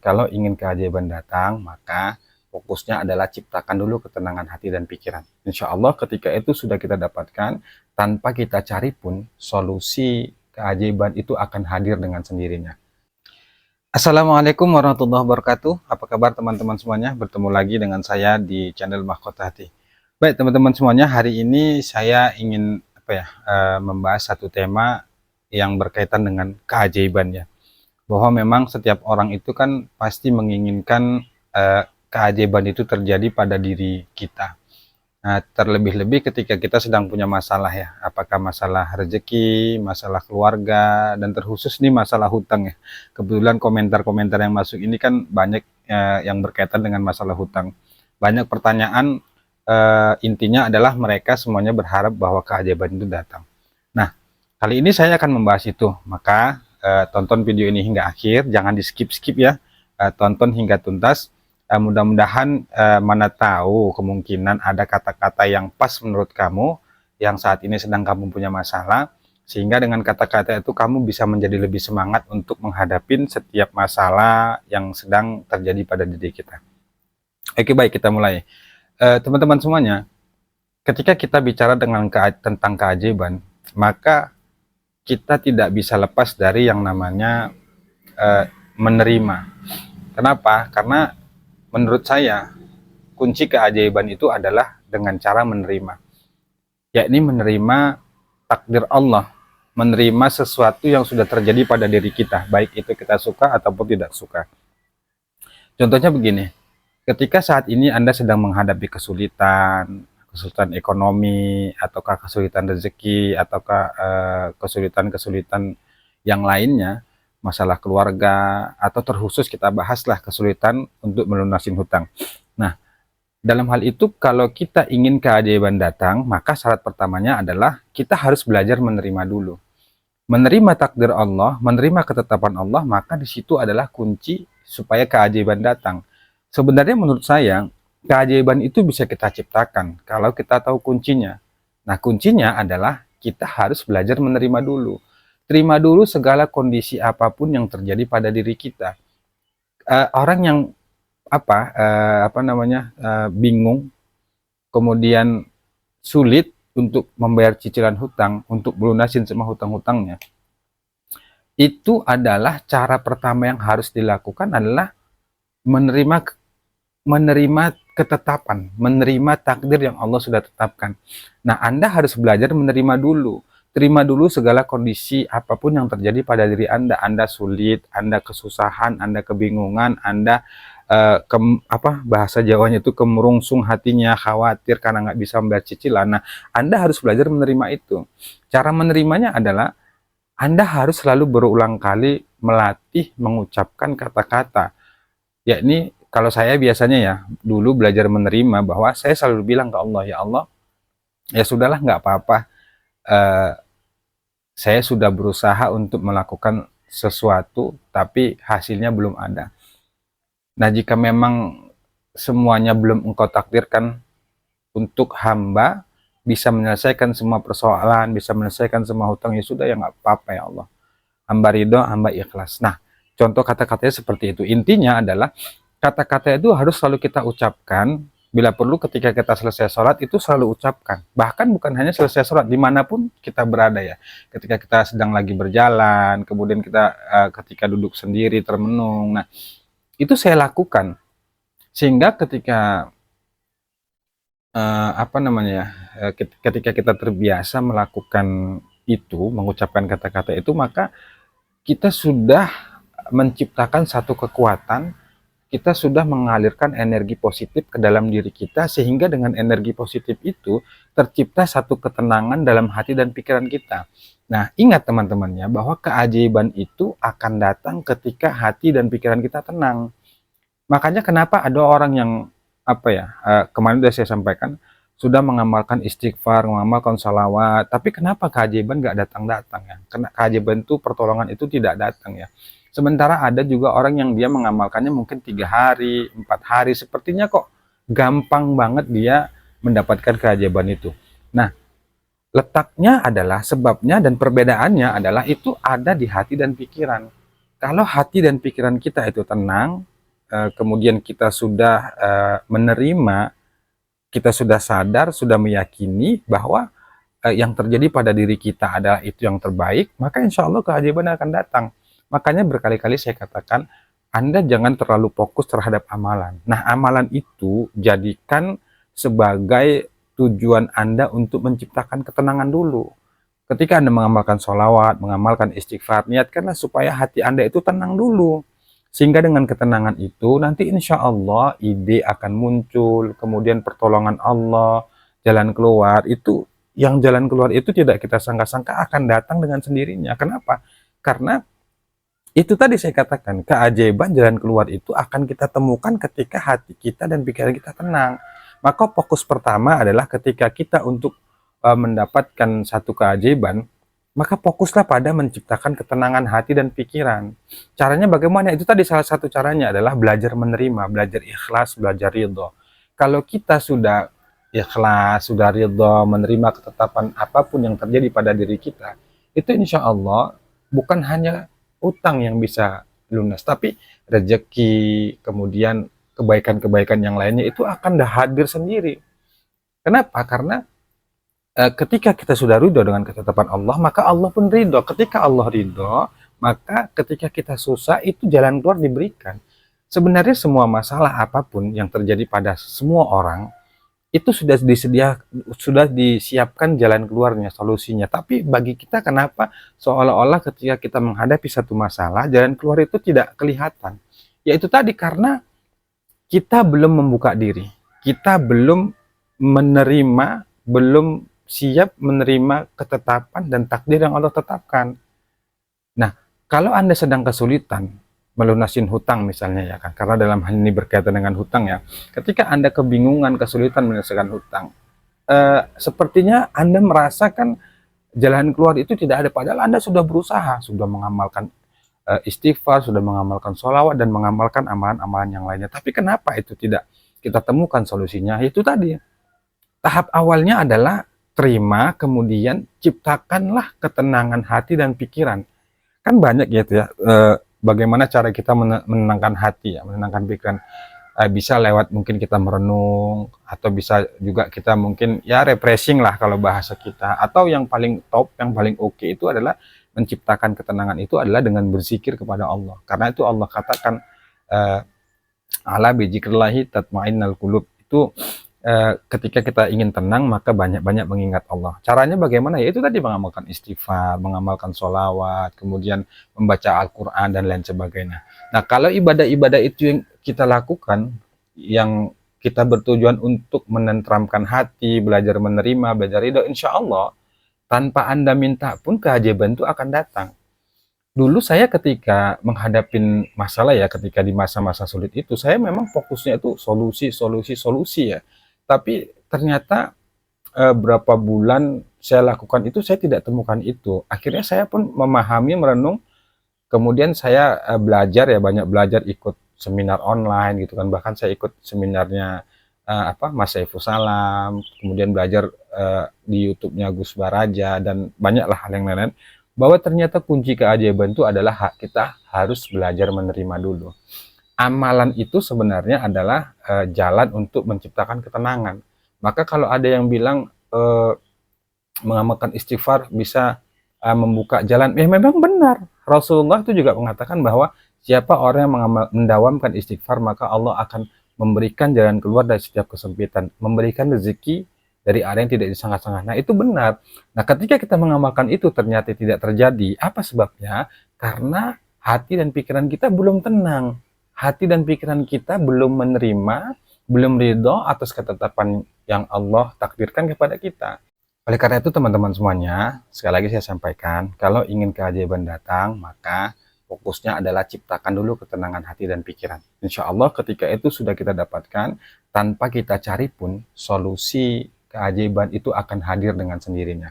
kalau ingin keajaiban datang, maka fokusnya adalah ciptakan dulu ketenangan hati dan pikiran. Insya Allah ketika itu sudah kita dapatkan, tanpa kita cari pun, solusi keajaiban itu akan hadir dengan sendirinya. Assalamualaikum warahmatullahi wabarakatuh. Apa kabar teman-teman semuanya? Bertemu lagi dengan saya di channel Mahkota Hati. Baik teman-teman semuanya, hari ini saya ingin membahas satu tema yang berkaitan dengan keajaiban ya. Bahwa memang setiap orang itu kan pasti menginginkan keajaiban itu terjadi pada diri kita. Nah, terlebih-lebih ketika kita sedang punya masalah ya, apakah masalah rezeki, masalah keluarga, dan terkhusus nih masalah hutang ya. Kebetulan komentar-komentar yang masuk ini kan banyak yang berkaitan dengan masalah hutang. Banyak pertanyaan, intinya adalah mereka semuanya berharap bahwa keajaiban itu datang. Nah, kali ini saya akan membahas itu, maka tonton video ini hingga akhir, jangan di skip-skip ya, tonton hingga tuntas. Mudah-mudahan mana tahu kemungkinan ada kata-kata yang pas menurut kamu yang saat ini sedang kamu punya masalah, sehingga dengan kata-kata itu kamu bisa menjadi lebih semangat untuk menghadapi setiap masalah yang sedang terjadi pada diri kita. Oke, baik, kita mulai. Teman-teman semuanya, ketika kita bicara tentang keajaiban, maka kita tidak bisa lepas dari yang namanya menerima. Kenapa? Karena menurut saya, kunci keajaiban itu adalah dengan cara menerima. Yakni menerima takdir Allah, menerima sesuatu yang sudah terjadi pada diri kita, baik itu kita suka ataupun tidak suka. Contohnya begini, ketika saat ini Anda sedang menghadapi kesulitan ekonomi, ataukah kesulitan rezeki, ataukah kesulitan-kesulitan yang lainnya, masalah keluarga, atau terkhusus kita bahaslah kesulitan untuk melunasi hutang. Nah, dalam hal itu kalau kita ingin keajaiban datang, maka syarat pertamanya adalah kita harus belajar menerima dulu. Menerima takdir Allah, menerima ketetapan Allah, maka di situ adalah kunci supaya keajaiban datang. Sebenarnya menurut saya, keajaiban itu bisa kita ciptakan kalau kita tahu kuncinya. Nah, kuncinya adalah kita harus belajar menerima dulu. Terima dulu segala kondisi apapun yang terjadi pada diri kita. Orang yang bingung, kemudian sulit untuk membayar cicilan hutang, untuk melunasin semua hutang-hutangnya, itu adalah cara pertama yang harus dilakukan adalah menerima ketetapan, menerima takdir yang Allah sudah tetapkan. Nah, Anda harus belajar menerima dulu. Terima dulu segala kondisi apapun yang terjadi pada diri Anda. Anda sulit, Anda kesusahan, Anda kebingungan, Anda bahasa Jawanya itu kemerungsung hatinya, khawatir karena nggak bisa membayar cicilan. Nah, Anda harus belajar menerima itu. Cara menerimanya adalah Anda harus selalu berulang kali melatih mengucapkan kata-kata. Yakni kalau saya biasanya ya, dulu belajar menerima bahwa saya selalu bilang ke Allah, ya Allah, ya sudahlah nggak apa-apa. Saya sudah berusaha untuk melakukan sesuatu, tapi hasilnya belum ada. Nah, jika memang semuanya belum Engkau takdirkan untuk hamba bisa menyelesaikan semua persoalan, bisa menyelesaikan semua hutang, ya sudah, ya nggak apa-apa ya Allah. Hamba ridho, hamba ikhlas. Nah, contoh kata-katanya seperti itu. Intinya adalah kata-kata itu harus selalu kita ucapkan. Bila perlu ketika kita selesai sholat itu selalu ucapkan. Bahkan bukan hanya selesai sholat, dimanapun kita berada ya. Ketika kita sedang lagi berjalan, kemudian kita ketika duduk sendiri termenung. Nah, itu saya lakukan. Sehingga ketika ketika kita terbiasa melakukan itu, mengucapkan kata-kata itu, maka kita sudah menciptakan satu kekuatan, kita sudah mengalirkan energi positif ke dalam diri kita, sehingga dengan energi positif itu tercipta satu ketenangan dalam hati dan pikiran kita. Nah, ingat teman-temannya bahwa keajaiban itu akan datang ketika hati dan pikiran kita tenang. Makanya kenapa ada orang yang kemarin sudah saya sampaikan, sudah mengamalkan istighfar, mengamalkan salawat, tapi kenapa keajaiban nggak datang-datang ya? Karena keajaiban itu, pertolongan itu tidak datang ya. Sementara ada juga orang yang dia mengamalkannya mungkin 3 hari, 4 hari, sepertinya kok gampang banget dia mendapatkan keajaiban itu. Nah, letaknya adalah, sebabnya dan perbedaannya adalah itu ada di hati dan pikiran. Kalau hati dan pikiran kita itu tenang, kemudian kita sudah menerima, kita sudah sadar, sudah meyakini bahwa yang terjadi pada diri kita adalah itu yang terbaik, maka insya Allah keajaiban akan datang. Makanya berkali-kali saya katakan, Anda jangan terlalu fokus terhadap amalan. Nah, amalan itu jadikan sebagai tujuan Anda untuk menciptakan ketenangan dulu. Ketika Anda mengamalkan sholawat, mengamalkan istighfar, niatkanlah supaya hati Anda itu tenang dulu. Sehingga dengan ketenangan itu, nanti insya Allah ide akan muncul, kemudian pertolongan Allah, jalan keluar, itu yang jalan keluar itu tidak kita sangka-sangka akan datang dengan sendirinya. Kenapa? Karena itu tadi saya katakan, keajaiban jalan keluar itu akan kita temukan ketika hati kita dan pikiran kita tenang. Maka fokus pertama adalah ketika kita untuk mendapatkan satu keajaiban, maka fokuslah pada menciptakan ketenangan hati dan pikiran. Caranya bagaimana? Itu tadi salah satu caranya adalah belajar menerima, belajar ikhlas, belajar ridho. Kalau kita sudah ikhlas, sudah ridho, menerima ketetapan apapun yang terjadi pada diri kita, itu insya Allah bukan hanya utang yang bisa lunas, tapi rezeki, kemudian kebaikan-kebaikan yang lainnya itu akan hadir sendiri. Kenapa? Karena ketika kita sudah ridho dengan ketetapan Allah, maka Allah pun ridho. Ketika Allah ridho, maka ketika kita susah, itu jalan keluar diberikan. Sebenarnya semua masalah apapun yang terjadi pada semua orang, itu sudah disiapkan jalan keluarnya, solusinya. Tapi bagi kita kenapa seolah-olah ketika kita menghadapi satu masalah, jalan keluar itu tidak kelihatan? Yaitu tadi karena kita belum membuka diri, kita belum menerima, belum siap menerima ketetapan dan takdir yang Allah tetapkan. Nah, kalau Anda sedang kesulitan melunasin hutang misalnya ya kan, karena dalam hal ini berkaitan dengan hutang ya, ketika Anda kebingungan, kesulitan menyelesaikan hutang, sepertinya Anda merasakan jalan keluar itu tidak ada, padahal Anda sudah berusaha, sudah mengamalkan istighfar, sudah mengamalkan sholawat dan mengamalkan amalan-amalan yang lainnya, tapi kenapa itu tidak kita temukan solusinya? Itu tadi, tahap awalnya adalah terima, kemudian ciptakanlah ketenangan hati dan pikiran. Kan banyak gitu ya, bagaimana cara kita menenangkan hati ya, menenangkan pikiran. Bisa lewat mungkin kita merenung, atau bisa juga kita mungkin ya refreshing lah kalau bahasa kita, atau yang paling top, yang paling oke itu adalah menciptakan ketenangan itu adalah dengan berzikir kepada Allah. Karena itu Allah katakan ala bizikrillahi tatmainnal qulub, itu ketika kita ingin tenang maka banyak-banyak mengingat Allah. Caranya bagaimana? Ya itu tadi, mengamalkan istighfar, mengamalkan sholawat, kemudian membaca Al-Quran dan lain sebagainya. Nah, kalau ibadah-ibadah itu yang kita lakukan, yang kita bertujuan untuk menenteramkan hati, belajar menerima, belajar ridho, insya Allah tanpa Anda minta pun keajaiban itu akan datang. Dulu saya ketika menghadapi masalah ya, ketika di masa-masa sulit itu, saya memang fokusnya itu solusi, solusi, solusi ya. Tapi ternyata berapa bulan saya lakukan itu, saya tidak temukan itu. Akhirnya saya pun memahami, merenung, kemudian saya belajar ya, banyak belajar, ikut seminar online gitu kan. Bahkan saya ikut seminarnya Mas Saiful Salam, kemudian belajar di YouTube-nya Gus Baraja, dan banyaklah hal yang lain-lain. Bahwa ternyata kunci keajaiban itu adalah kita harus belajar menerima dulu. Amalan itu sebenarnya adalah jalan untuk menciptakan ketenangan. Maka kalau ada yang bilang mengamalkan istighfar bisa membuka jalan, ya memang benar. Rasulullah itu juga mengatakan bahwa siapa orang yang mendawamkan istighfar, maka Allah akan memberikan jalan keluar dari setiap kesempitan, memberikan rezeki dari arah yang tidak disangka-sangka. Nah, itu benar. Nah, ketika kita mengamalkan itu ternyata tidak terjadi, apa sebabnya? Karena hati dan pikiran kita belum tenang. Hati dan pikiran kita belum menerima, belum ridho atas ketetapan yang Allah takdirkan kepada kita. Oleh karena itu teman-teman semuanya, sekali lagi saya sampaikan, kalau ingin keajaiban datang, maka fokusnya adalah ciptakan dulu ketenangan hati dan pikiran. Insya Allah ketika itu sudah kita dapatkan, tanpa kita cari pun, solusi keajaiban itu akan hadir dengan sendirinya.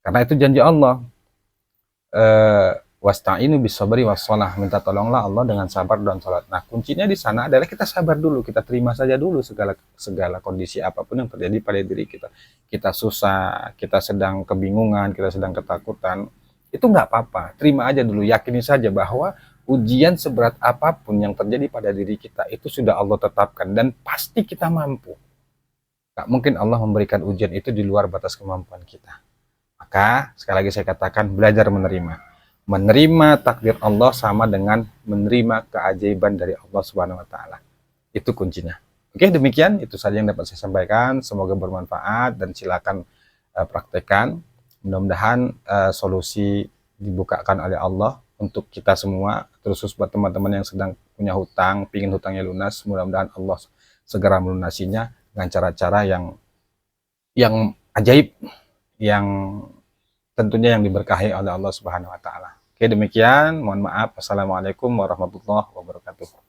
Karena itu janji Allah. Wasta'inu bisabri wassalah, minta tolonglah Allah dengan sabar dan salat. Nah, kuncinya di sana adalah kita sabar dulu, kita terima saja dulu segala kondisi apapun yang terjadi pada diri kita. Kita susah, kita sedang kebingungan, kita sedang ketakutan, itu nggak apa-apa, terima aja dulu, yakini saja bahwa Ujian seberat apapun yang terjadi pada diri kita itu sudah Allah tetapkan dan pasti kita mampu. Gak mungkin Allah memberikan ujian itu di luar batas kemampuan kita. Maka sekali lagi saya katakan, belajar menerima. Menerima takdir Allah sama dengan menerima keajaiban dari Allah Subhanahu wa taala. Itu kuncinya. Oke, demikian itu saja yang dapat saya sampaikan. Semoga bermanfaat dan silakan praktekkan. Mudah-mudahan solusi dibukakan oleh Allah untuk kita semua, terus buat teman-teman yang sedang punya hutang, pingin hutangnya lunas, mudah-mudahan Allah segera melunasinya dengan cara-cara yang ajaib, yang tentunya yang diberkahi oleh Allah Subhanahu wa taala. Oke, demikian. Mohon maaf. Assalamualaikum warahmatullahi wabarakatuh.